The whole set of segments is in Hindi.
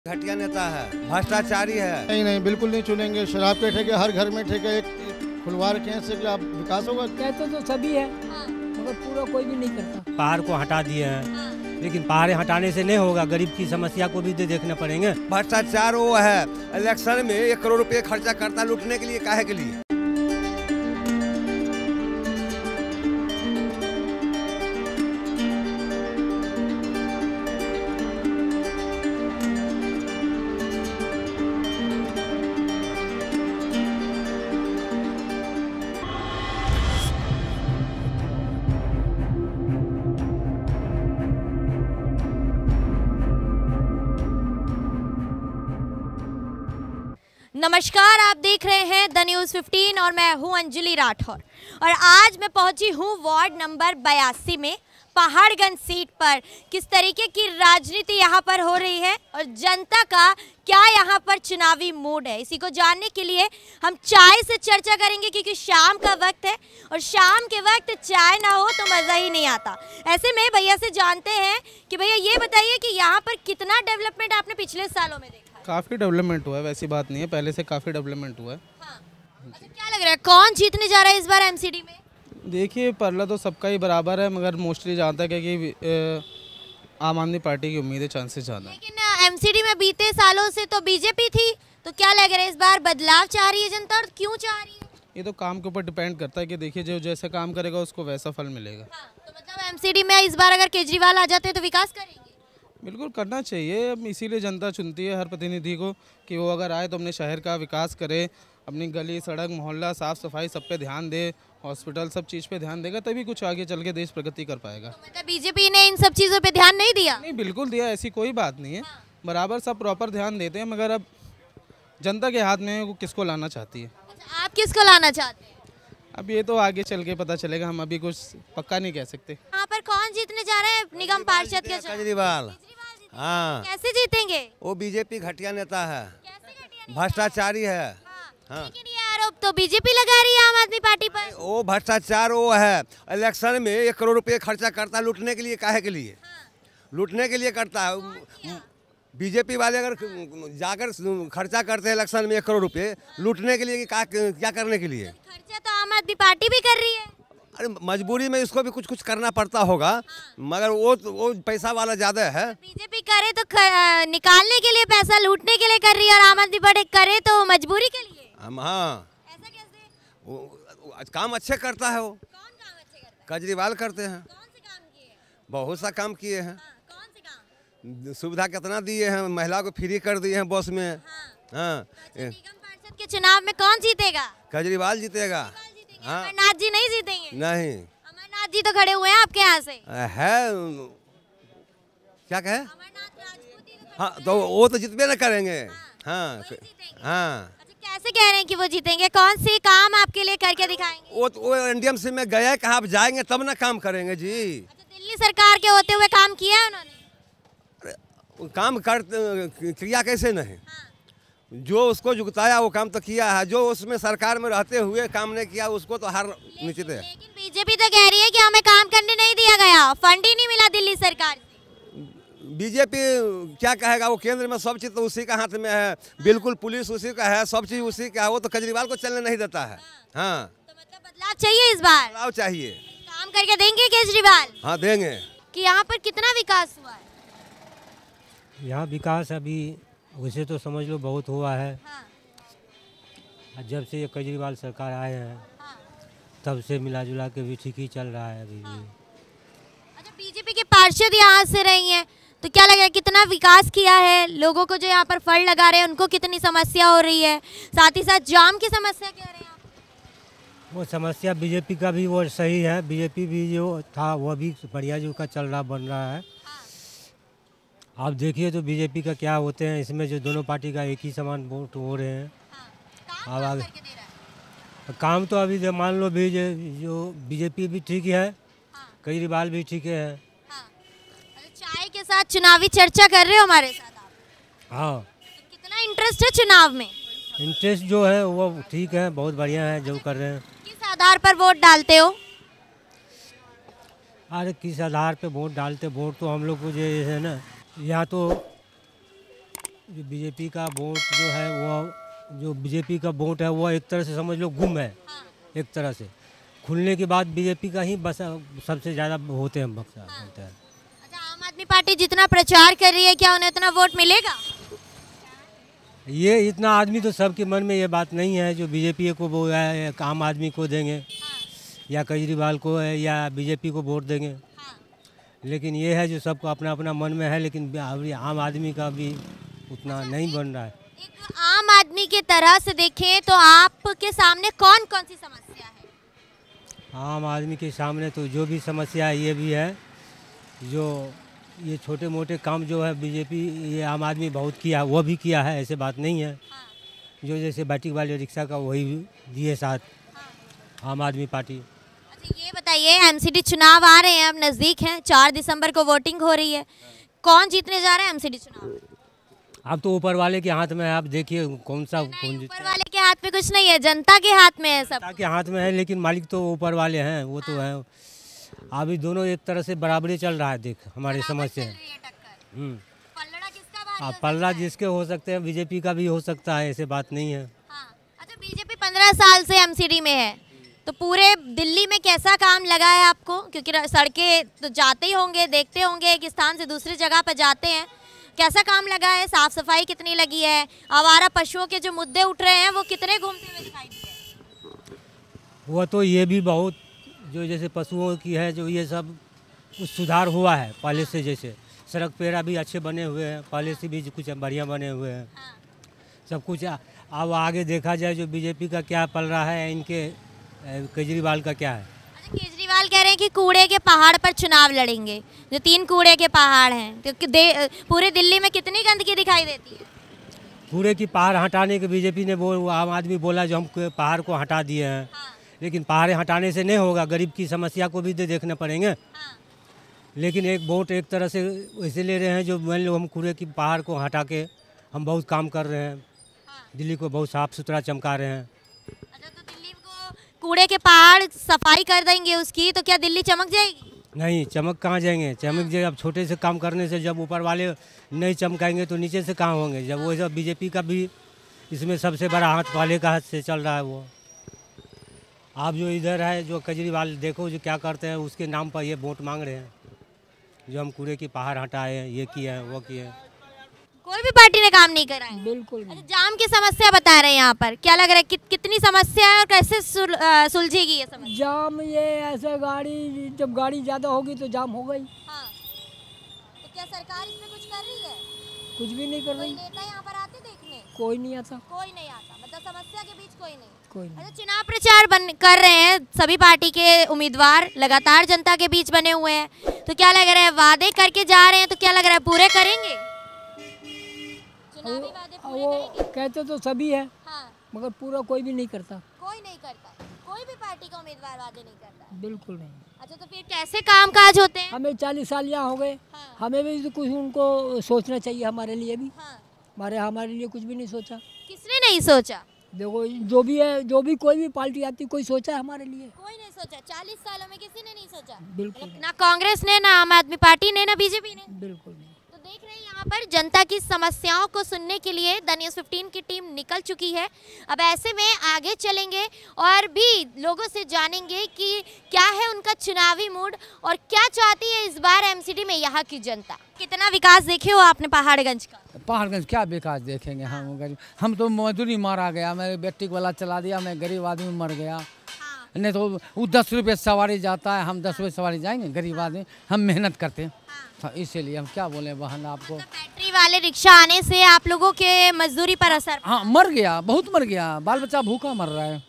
घटिया नेता है, भ्रष्टाचारी है। नहीं नहीं, बिल्कुल नहीं चुनेंगे। शराब के ठेके हर घर में ठेके एक खुलवा रखे हैं, इससे आप विकास होगा। कहते तो सभी है मगर पूरा कोई भी नहीं करता। पहाड़ को हटा दिए हैं, लेकिन पहाड़ हटाने से नहीं होगा, गरीब की समस्या को भी देखने पड़ेंगे। भ्रष्टाचार वो है, इलेक्शन में 1 करोड़ रुपए खर्चा करता लूटने के लिए, काहे के लिए। नमस्कार, आप देख रहे हैं द न्यूज़ 15 और मैं हूं अंजलि राठौर। और आज मैं पहुंची हूं वार्ड नंबर 82 में पहाड़गंज सीट पर। किस तरीके की राजनीति यहां पर हो रही है और जनता का क्या यहां पर चुनावी मूड है, इसी को जानने के लिए हम चाय से चर्चा करेंगे, क्योंकि शाम का वक्त है और शाम के वक्त चाय ना हो तो मज़ा ही नहीं आता। ऐसे में भैया से जानते हैं कि भैया ये बताइए कि यहाँ पर कितना डेवलपमेंट आपने पिछले सालों में देखा? काफ़ी डेवलपमेंट हुआ है, वैसी बात नहीं है, पहले से काफ़ी डेवलपमेंट हुआ है। हाँ। अच्छा, क्या लग रहा है कौन जीतने जा रहा है इस बार एमसीडी में? देखिए, परला तो सबका ही बराबर है, मगर मोस्टली जहाँ तक है कि आम आदमी पार्टी की उम्मीद है, चांसेस ज़्यादा है। लेकिन एमसीडी में बीते सालों से तो बीजेपी थी, तो क्या लग रहा है इस बार बदलाव चाह रही है जनता और क्यों चाह रही है? ये तो काम के ऊपर डिपेंड करता है कि देखिए, जो जैसे काम करेगा उसको वैसा फल मिलेगा। हाँ, तो मतलब एमसीडी में इस बार अगर केजरीवाल आ जाते तो विकास करेंगे? बिल्कुल करना चाहिए, अब इसीलिए जनता चुनती है हर प्रतिनिधि को कि वो अगर आए तो अपने शहर का विकास करे, अपनी गली सड़क मोहल्ला साफ़ सफाई सब पे ध्यान दे, हॉस्पिटल सब चीज़ पे ध्यान देगा, तभी कुछ आगे चल के देश प्रगति कर पाएगा। तो मतलब बीजेपी ने इन सब चीज़ों पे ध्यान नहीं दिया? नहीं, बिल्कुल दिया, ऐसी कोई बात नहीं है। बराबर सब प्रॉपर ध्यान देते हैं, मगर अब जनता के हाथ में वो किसको लाना चाहती है। अच्छा, आप किसको लाना चाहते हैं? अब ये तो आगे चल के पता चलेगा, हम अभी कुछ पक्का नहीं कह सकते। यहाँ पर कौन जीतने जा रहा है निगम पार्षद के? केजरीवाल। हाँ, कैसे जीतेंगे? वो बीजेपी घटिया नेता है, कैसे घटिया? भ्रष्टाचारी है। हाँ। लेकिन ये आरोप तो बीजेपी लगा रही है आम आदमी पार्टी पर। वो भ्रष्टाचार वो है, इलेक्शन में 1 करोड़ रुपए खर्चा करता लूटने के लिए, काहे के लिए। लूटने के लिए करता है। बीजेपी वाले अगर जाकर खर्चा करते हैं इलेक्शन में 1 करोड़ रुपए लूटने के लिए, क्या करने के लिए? खर्चा तो आम आदमी पार्टी भी कर रही है। अरे मजबूरी में इसको भी कुछ करना पड़ता होगा, मगर वो पैसा वाला ज्यादा है। बीजेपी करे तो निकालने के लिए, पैसा लूटने के लिए कर रही है, और आम आदमी पार्टी करे तो मजबूरी के लिए। हाँ, ऐसा कैसे? वो काम अच्छे करता है। वो कौन काम अच्छे करता है? केजरीवाल करते हैं। कौन से काम किए हैं? बहुत सा काम किए हैं। कौन से काम? सुविधा कितना दिए हैं, महिला को फ्री कर दिए हैं बस में। हाँ। तो निगम पार्षद के चुनाव में कौन जीतेगा? केजरीवाल जीतेगा। हाँ। अमरनाथ जी नहीं जीतेंगे? नहीं, अमरनाथ जी तो खड़े हुए हैं आपके यहाँ से। है क्या कहे? अमरनाथ राजपूत जी तो हाँ, तो वो तो जितने न करेंगे। हाँ वही जीतेंगे। हाँ। अच्छा, कैसे कह रहे हैं कि वो जीतेंगे? कौन सी काम आपके लिए करके दिखाएंगे? वो एनडीएमसी में गए, कहा आप जाएंगे तब ना काम करेंगे जी। अच्छा, दिल्ली सरकार के होते हुए काम किया है उन्होंने? काम कर क्रिया कैसे नहीं, जो उसको जुगताया वो काम तो किया है, जो उसमें सरकार में रहते हुए काम नहीं किया उसको तो हार निश्चित है। लेकिन बीजेपी तो कह रही है कि हमें काम करने नहीं दिया गया, फंड ही नहीं मिला दिल्ली सरकार से। बीजेपी क्या कहेगा, वो केंद्र में सब चीज़ तो उसी का हाथ में है, बिल्कुल पुलिस उसी का है, सब चीज़ उसी का है, वो तो केजरीवाल को चलने नहीं देता है। हाँ, तो मतलब बदलाव चाहिए इस बार? बदलाव चाहिए। काम करके देंगे केजरीवाल? हाँ, देंगे। कि यहाँ पर कितना विकास हुआ है? यहाँ विकास अभी वैसे तो समझ लो बहुत हुआ है। हाँ, जब से ये केजरीवाल सरकार आए हैं हाँ। तब से मिला जुला के भी ठीक ही चल रहा है अभी भी। अच्छा, बीजेपी के पार्षद यहाँ से रही हैं, तो क्या लग रहा है कितना विकास किया है? लोगों को जो यहाँ पर फल लगा रहे हैं उनको कितनी समस्या हो रही है? साथ ही साथ जाम की समस्या कह रहे हैं आप? वो समस्या बीजेपी का भी वो सही है, बीजेपी भी जो था वो भी बढ़िया जो का चल रहा बन रहा है। आप देखिए तो बीजेपी का क्या होते हैं, इसमें जो दोनों पार्टी का एक ही समान वोट हो रहे हैं। काम अब कौन आगे करके दे रहा है? काम तो अभी मान लो भी जो बीजेपी भी ठीक है, केजरीवाल भी ठीक है। हाँ। अच्छा, चाय के साथ चुनावी चर्चा कर रहे हो हमारे साथ आप? हाँ, तो कितना इंटरेस्ट है चुनाव में? इंटरेस्ट जो है वो ठीक है, बहुत बढ़िया है जो कर रहे हैं। किस आधार पर वोट डालते हो? अरे किस आधार पे वोट डालते, वोट तो हम लोग को जो है ना, या तो जो बीजेपी का वोट जो है वो जो बीजेपी का वोट है वो एक तरह से समझ लो गुम है। एक तरह से खुलने के बाद बीजेपी का ही बस सबसे ज़्यादा होते हैं बक्सा होता है। अच्छा, आम आदमी पार्टी जितना प्रचार कर रही है क्या उन्हें उतना वोट मिलेगा? ये इतना आदमी तो सबके मन में ये बात नहीं है जो बीजेपी को वो है आम आदमी को देंगे या केजरीवाल को है या बीजेपी को वोट देंगे। लेकिन ये है जो सबको अपना अपना मन में है, लेकिन आम आदमी का भी उतना नहीं बन रहा है। एक आम आदमी के तरह से देखें तो आपके सामने कौन कौन सी समस्या है? आम आदमी के सामने तो जो भी समस्या है ये भी है, जो ये छोटे मोटे काम जो है बीजेपी ये आम आदमी बहुत किया, वो भी किया है, ऐसे बात नहीं है। जो जैसे बैटरी वाले रिक्शा का वही दिए साथ आम आदमी पार्टी। अच्छा, ये बताइए एमसीडी चुनाव आ रहे हैं, अब नज़दीक हैं, 4 दिसंबर को वोटिंग हो रही है, कौन जीतने जा रहे हैं एमसीडी चुनाव? अब तो ऊपर वाले के हाथ में है, आप देखिए कौन ऊपर जीतता वाले के हाथ में कुछ नहीं है, जनता के हाथ में है सब। है। के हाथ में है, लेकिन मालिक तो ऊपर वाले हैं, वो तो है। अभी दोनों एक तरह से बराबरी चल रहा है, देख हमारी समझ से। पल्ला किसका भारी हो पल्ला सकता है? जिसके हो सकते हैं, बीजेपी का भी हो सकता है, ऐसे बात नहीं है। हाँ। अच्छा, बीजेपी 15 साल से एमसीडी में है, तो पूरे दिल्ली में कैसा काम लगा है आपको? क्योंकि सड़कें तो जाते ही होंगे, देखते होंगे, एक स्थान से दूसरी जगह पर जाते हैं, कैसा काम लगा है? साफ सफाई कितनी लगी है? आवारा पशुओं के जो मुद्दे उठ रहे हैं वो कितने घूमते हुए दिखाई दिए? वो तो ये भी बहुत जो जैसे पशुओं की है जो ये सब कुछ सुधार हुआ है पहले से। जैसे सड़क पेड़ा भी अच्छे बने हुए हैं, पहले से भी कुछ बढ़िया बने हुए हैं सब कुछ। अब आगे देखा जाए जो बीजेपी का क्या पल रहा है, इनके केजरीवाल का क्या है। अच्छा, केजरीवाल कह रहे हैं कि कूड़े के पहाड़ पर चुनाव लड़ेंगे, जो 3 कूड़े के पहाड़ हैं, तो पूरे दिल्ली में कितनी गंदगी दिखाई देती है? कूड़े की पहाड़ हटाने के बीजेपी ने आम आदमी बोला जो हम पहाड़ को हटा दिए हैं, लेकिन पहाड़ हटाने से नहीं होगा, गरीब की समस्या को भी तो देखने पड़ेंगे। लेकिन एक वोट एक तरह से वैसे ले रहे हैं जो मान लो हम कूड़े की पहाड़ को हटा के हम बहुत काम कर रहे हैं, दिल्ली को बहुत साफ सुथरा चमका रहे हैं। अच्छा, तो दिल्ली को कूड़े के पहाड़ सफाई कर देंगे उसकी, तो क्या दिल्ली चमक जाएगी? नहीं, चमक कहाँ जाएंगे, चमक जाए अब छोटे से काम करने से। जब ऊपर वाले नहीं चमकाएंगे तो नीचे से कहाँ होंगे। जब वो सब बीजेपी का भी इसमें सबसे बड़ा हाथ वाले का हाथ से चल रहा है। वो आप जो इधर है जो केजरीवाल देखो जो क्या करते हैं, उसके नाम पर ये वोट मांग रहे हैं जो हम कूड़े की पहाड़ हटाए हैं, ये किए हैं, वो किए हैं। कोई भी पार्टी ने काम नहीं करा है। बिल्कुल अच्छा, जाम की समस्या बता रहे हैं यहाँ पर, क्या लग रहा है कितनी समस्या है और कैसे सुलझेगी ये समस्या? जाम ये ऐसा गाड़ी जब गाड़ी ज़्यादा होगी तो जाम हो गई। हाँ। तो क्या सरकार इसमें कुछ कर रही है? कुछ भी नहीं कर कोई रही, नेता यहाँ पर आते देखने? कोई नहीं आता, कोई नहीं आता, मतलब समस्या के बीच कोई नहीं। कोई नहीं। अच्छा, चुनाव प्रचार कर रहे हैं सभी पार्टी के उम्मीदवार, लगातार जनता के बीच बने हुए हैं, तो क्या लग रहा है वादे करके जा रहे हैं, तो क्या लग रहा है पूरे करेंगे? चुनावी वादे पूरे वो करेंगे? कहते तो सभी है, हाँ, मगर पूरा कोई भी नहीं करता। कोई नहीं करता, कोई भी पार्टी का उम्मीदवार वादे नहीं करता। बिल्कुल नहीं। अच्छा, तो फिर कैसे कामकाज होते हैं? हमें 40 साल यहाँ हो गए, हाँ। हमें भी तो कुछ उनको सोचना चाहिए, हमारे लिए भी। हाँ। हमारे लिए कुछ भी नहीं सोचा। किसने नहीं सोचा? देखो जो भी है, जो भी कोई भी पार्टी आती, कोई सोचा है हमारे लिए? कोई नहीं सोचा, 40 सालों में किसी ने नहीं सोचा। बिल्कुल मतलब ना कांग्रेस ने, ना आम आदमी पार्टी ने, ना बीजेपी ने। बिल्कुल नहीं। तो देख रहे हैं यहाँ पर जनता की समस्याओं को सुनने के लिए द न्यूज़ 15 की टीम निकल चुकी है। अब ऐसे में आगे चलेंगे और भी लोगों से जानेंगे कि क्या है उनका चुनावी मूड और क्या चाहती है इस बार एमसीडी में यहाँ की जनता। कितना विकास देखे हो आपने पहाड़गंज का? पहाड़गंज क्या विकास देखेंगे हम गरीब। हम तो मजदूरी मारा गया, मेरे बेटी वाला चला दिया, मैं गरीब आदमी मर गया। नहीं तो वो 10 रुपये सवारी जाता है, हम 10 रुपये सवारी जाएंगे, गरीब आदमी हम मेहनत करते हैं। तो इसीलिए हम क्या बोले बहन आपको। बैटरी वाले रिक्शा आने से आप लोगों के मजदूरी पर असर? हाँ, मर गया, बहुत मर गया, बाल बच्चा भूखा मर रहा है।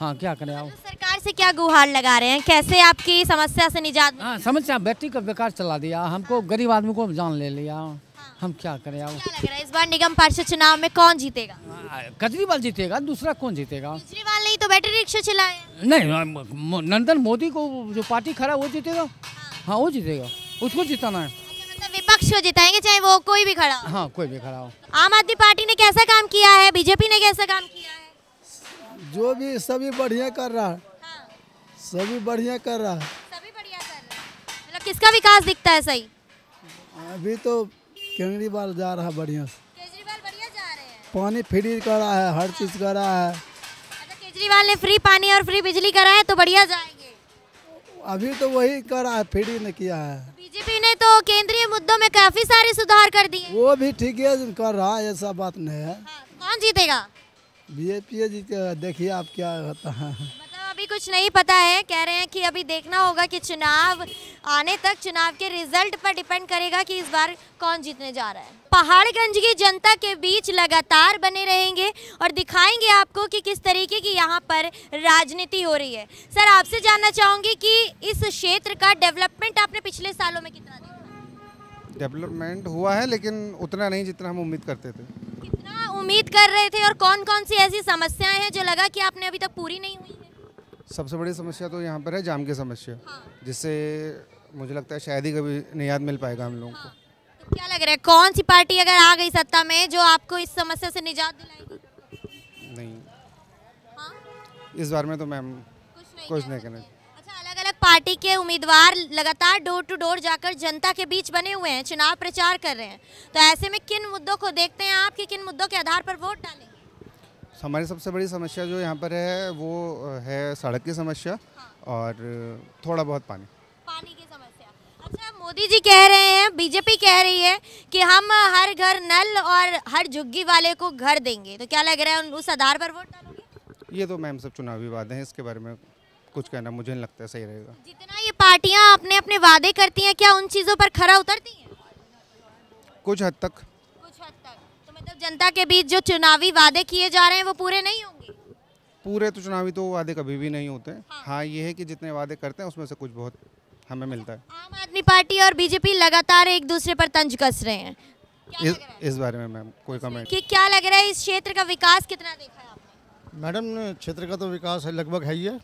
हाँ, क्या करें आप। तो सरकार से क्या गुहार लगा रहे हैं, कैसे आपकी समस्या से निजात? हाँ, समस्या बेटी का बेकार चला दिया, हमको गरीब आदमी को जान ले लिया, हम क्या करें आप। क्या लग रहा है इस बार निगम पार्षद चुनाव में कौन जीतेगा? केजरीवाल जीतेगा, दूसरा कौन जीतेगा। केजरीवाल नहीं तो बैटरी रिक्शा चलाए। नहीं, नरेंद्र मोदी को जो पार्टी खड़ा वो जीतेगा। हाँ, वो जीतेगा, उसको जिताना है। मतलब विपक्ष को जिताएंगे चाहे वो कोई भी खड़ा हो। हाँ, कोई भी खड़ा हो। आम आदमी पार्टी ने कैसा काम किया है, बीजेपी ने कैसा काम किया है? जो भी सभी बढ़िया कर रहा है, हाँ, सभी बढ़िया कर रहा है। सभी बढ़िया कर रहे हैं। मतलब किसका विकास दिखता है सही? अभी तो केजरीवाल जा रहा है बढ़िया से। केजरीवाल पानी फ्री कर रहा है, हर चीज़ कर रहा है। अच्छा, केजरीवाल ने फ्री पानी और फ्री बिजली कराया तो बढ़िया जाएंगे। अभी तो वही कर रहा है, फ्री ने किया है। बीजेपी ने तो केंद्रीय मुद्दों में काफी सारे सुधार कर दिए। वो भी ठीक है कर रहा है, ऐसा बात नहीं है। हाँ, कौन जीतेगा? बीजेपी जीते, देखिए आप क्या होता है। मतलब अभी कुछ नहीं पता है, कह रहे हैं कि अभी देखना होगा कि चुनाव आने तक चुनाव के रिजल्ट पर डिपेंड करेगा कि इस बार कौन जीतने जा रहा है। पहाड़गंज की जनता के बीच लगातार बने रहेंगे और दिखाएंगे आपको कि किस तरीके की यहाँ पर राजनीति हो रही है। सर, आपसे जानना चाहूंगी कि इस क्षेत्र का डेवलपमेंट आपने पिछले सालों में कितना देखा? डेवलपमेंट हुआ है लेकिन उतना नहीं जितना हम उम्मीद करते थे। कितना उम्मीद कर रहे थे और कौन कौन सी ऐसी समस्याएं हैं जो लगा कि आपने अभी तक पूरी नहीं हुई है? सबसे बड़ी समस्या तो यहाँ पर है जाम की समस्या, जिससे मुझे लगता है शायद ही कभी नियाद मिल पाएगा हम लोगों को। तो क्या लग रहा है कौन सी पार्टी अगर आ गई सत्ता में जो आपको इस समस्या से निजात दिलाएगी? नहीं, हाँ? इस बार में तो मैम कुछ नहीं कह करना। सकते। अच्छा, अलग अलग पार्टी के उम्मीदवार लगातार डोर टू डोर जाकर जनता के बीच बने हुए हैं, चुनाव प्रचार कर रहे हैं, तो ऐसे में किन मुद्दों को देखते हैं आप कि किन मुद्दों के आधार पर वोट डालेंगे? हमारी सबसे बड़ी समस्या जो यहाँ पर है वो है सड़क की समस्या और थोड़ा बहुत पानी की समस्या। अच्छा, मोदी जी कह रहे हैं, बीजेपी कह रही है कि हम हर घर नल और हर झुग्गी वाले को घर देंगे, तो क्या लग रहा है उस आधार पर वोट डालोगे? ये तो मैम सब चुनावी वादे हैं, इसके बारे में कुछ कहना मुझे नहीं लगता सही रहेगा। जितना ये पार्टियां अपने अपने वादे करती हैं, क्या उन चीज़ों पर खरा उतरती हैं? कुछ हद तक। तो मतलब जनता के बीच जो चुनावी वादे किए जा रहे हैं वो पूरे नहीं होंगे? पूरे तो चुनावी तो वादे कभी भी नहीं होते। हाँ, ये है कि जितने वादे करते हैं उसमें से कुछ बहुत हमें मिलता है। आम आदमी पार्टी और बीजेपी लगातार एक दूसरे पर तंज कस रहे हैं, इस बारे में मैम कोई कमेंट कि क्या लग रहा है इस क्षेत्र का विकास कितना देखा है आपने? मैडम, क्षेत्र का तो विकास है, लगभग है ही है।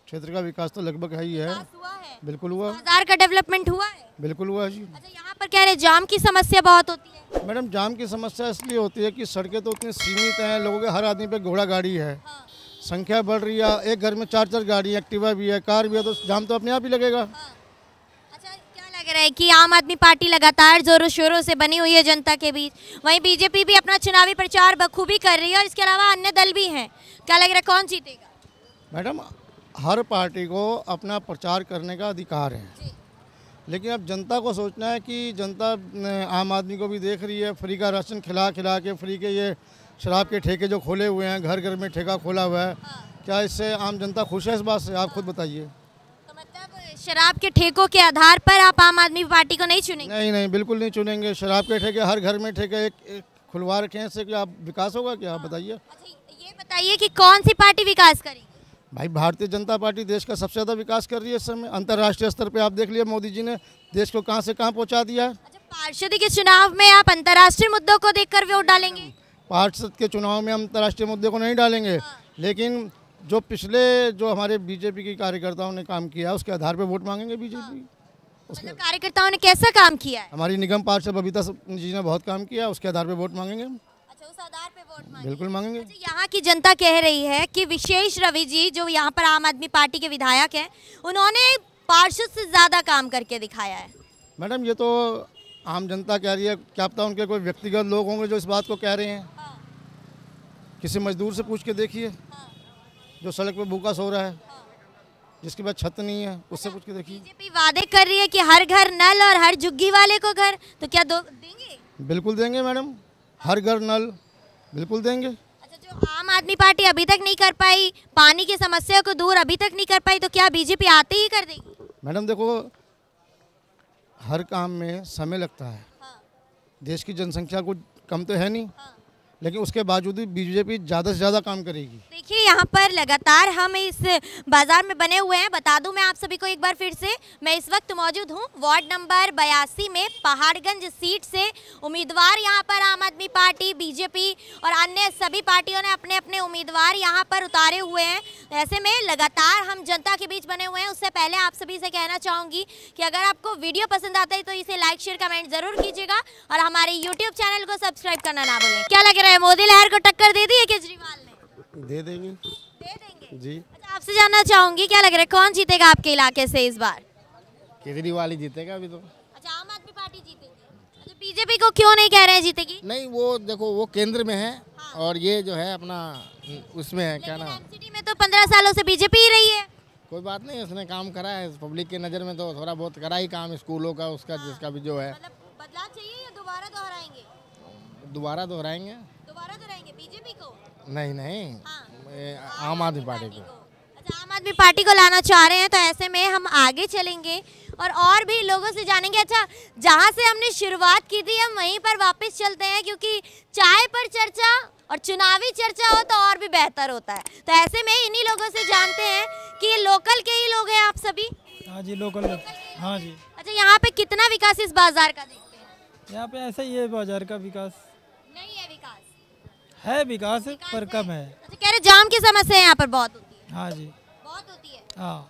क्षेत्र का विकास तो लगभग है ही है। हुआ है? बिल्कुल हुआ। बाजार का डेवलपमेंट हुआ है? बिल्कुल हुआ है जी। अच्छा, यहाँ पर कह रहे जाम की समस्या बहुत होती है। मैडम, जाम की समस्या इसलिए होती है कि सड़कें तो उतनी सीमित हैं, लोगों के हर आदमी पे घोड़ा गाड़ी है, संख्या बढ़ रही है, एक घर में 4-4 गाड़ी, एक्टिवा भी है, कार भी है, तो जाम तो अपने आप ही लगेगा। अच्छा, क्या लग रहा है कि आम आदमी पार्टी लगातार जोरों शोरों से बनी हुई है जनता के बीच, वहीं बीजेपी भी अपना चुनावी प्रचार बखूबी कर रही है और इसके अलावा अन्य दल भी हैं, क्या लग रहा है कौन जीतेगा? मैडम, हर पार्टी को अपना प्रचार करने का अधिकार है, लेकिन अब जनता को सोचना है कि जनता आम आदमी को भी देख रही है, फ्री का राशन खिला खिला के, फ्री के ये शराब के ठेके जो खोले हुए हैं, घर घर में ठेका खोला हुआ है, क्या इससे आम जनता खुश है? इस बात से आप खुद बताइए। तो मतलब शराब के ठेकों के आधार पर आप आम आदमी पार्टी को नहीं चुनेंगे? नहीं नहीं, बिल्कुल नहीं चुनेंगे। शराब के ठेके हर घर में ठेके एक खुलवा रखे हैं, इससे क्या विकास होगा? क्या आप बताइए। अच्छा, ये बताइए कि कौन सी पार्टी विकास करेगी? भाई, भारतीय जनता पार्टी देश का सबसे ज़्यादा विकास कर रही है इस समय। अंतर्राष्ट्रीय स्तर पे आप देख लिया, मोदी जी ने देश को कहां से कहां पहुंचा दिया है। अच्छा, पार्षद के चुनाव में आप अंतर्राष्ट्रीय मुद्दों को देखकर वोट डालेंगे? पार्षद के चुनाव में हम अंतर्राष्ट्रीय मुद्दे को नहीं डालेंगे, लेकिन जो पिछले जो हमारे बीजेपी के कार्यकर्ताओं ने काम किया उसके आधार पर वोट मांगेंगे बीजेपी। मतलब कार्यकर्ताओं ने कैसा काम किया है? हमारी निगम पार्षद बबीता जी ने बहुत काम किया, उसके आधार पर वोट मांगेंगे। अच्छा, उस आधार पे वोट मांगेंगे? बिल्कुल मांगेंगे। अच्छा, यहाँ की जनता कह रही है कि विशेष रवि जी जो यहाँ पर आम आदमी पार्टी के विधायक हैं, उन्होंने पार्षद से ज़्यादा काम करके दिखाया है। मैडम, ये तो आम जनता कह रही है, क्या पता उनके कोई व्यक्तिगत लोग होंगे जो इस बात को कह रहे हैं। किसी मजदूर से पूछ के देखिए जो सड़क पे भूखा सो रहा है, जिसके पास छत नहीं है, उससे पूछ के देखिए। बीजेपी वादे कर रही है कि हर घर नल और हर झुग्गी वाले को घर, तो क्या देंगे? बिल्कुल देंगे मैडम, हर घर नल बिल्कुल देंगे। अच्छा, जो आम आदमी पार्टी अभी तक नहीं कर पाई, पानी की समस्या को दूर अभी तक नहीं कर पाई, तो क्या बीजेपी आते ही कर देगी? मैडम देखो, हर काम में समय लगता है। देश की जनसंख्या कुछ कम तो है नहीं, लेकिन उसके बावजूद भी बीजेपी ज़्यादा से ज़्यादा काम करेगी। देखिए, यहाँ पर लगातार हम इस बाजार में बने हुए हैं। बता दूं मैं आप सभी को एक बार फिर से, मैं इस वक्त मौजूद हूँ वार्ड नंबर 82 में, पहाड़गंज सीट से उम्मीदवार यहाँ पर आम आदमी पार्टी, बीजेपी और अन्य सभी पार्टियों ने अपने अपने उम्मीदवार यहाँ पर उतारे हुए हैं। ऐसे में लगातार हम जनता के बीच बने हुए हैं। उससे पहले आप सभी से कहना चाहूँगी कि अगर आपको वीडियो पसंद आता है तो इसे लाइक शेयर कमेंट जरूर कीजिएगा और हमारे यूट्यूब चैनल को सब्सक्राइब करना ना भूलें। क्या लग रहा है, मोदी लहर को टक्कर दे दी है केजरीवाल ने? दे देंगे। दे देंगे जी। अच्छा, आपसे जानना चाहूंगी क्या लग रहा है कौन जीतेगा आपके इलाके से इस बार? केजरीवाल ही जीतेगा अभी तो। अच्छा, आम आदमी पार्टी जीतेगी। अच्छा, बीजेपी को क्यों नहीं कह रहे हैं जीतेगी? नहीं वो देखो वो केंद्र में है और ये जो है अपना उसमें है क्या नाम। एमसीडी में तो 15 सालों से बीजेपी ही रही है। कोई बात नहीं, उसने काम करा है पब्लिक के नज़र में, तो थोड़ा बहुत करा ही काम स्कूलों का उसका जिसका भी जो है। मतलब बदलाव चाहिए या दोबारा दोहराएंगे? दोबारा दोहराएंगे। दोबारा दोहराएंगे बीजेपी को? नहीं नहीं, आम आदमी पार्टी को। अच्छा, आम आदमी पार्टी को लाना चाह रहे हैं, तो ऐसे में हम आगे चलेंगे और भी लोगों से जानेंगे। अच्छा, जहां से हमने शुरुआत की थी हम वहीं पर वापस चलते हैं, क्योंकि चाय पर चर्चा और चुनावी चर्चा हो तो और भी बेहतर होता है। तो ऐसे में इन्हीं लोगों से जानते हैं कि ये लोकल के ही लोग हैं आप सभी? हाँ जी, लोकल। हाँ जी। अच्छा, यहाँ पे कितना विकास इस बाजार का देखते हैं? यहाँ पे ऐसा ही है, बाजार का विकास नहीं है। विकास पर कम है। अच्छा, कह रहे जाम की समस्या यहाँ पर बहुत होती है। हाँ जी, बहुत होती है। हाँ।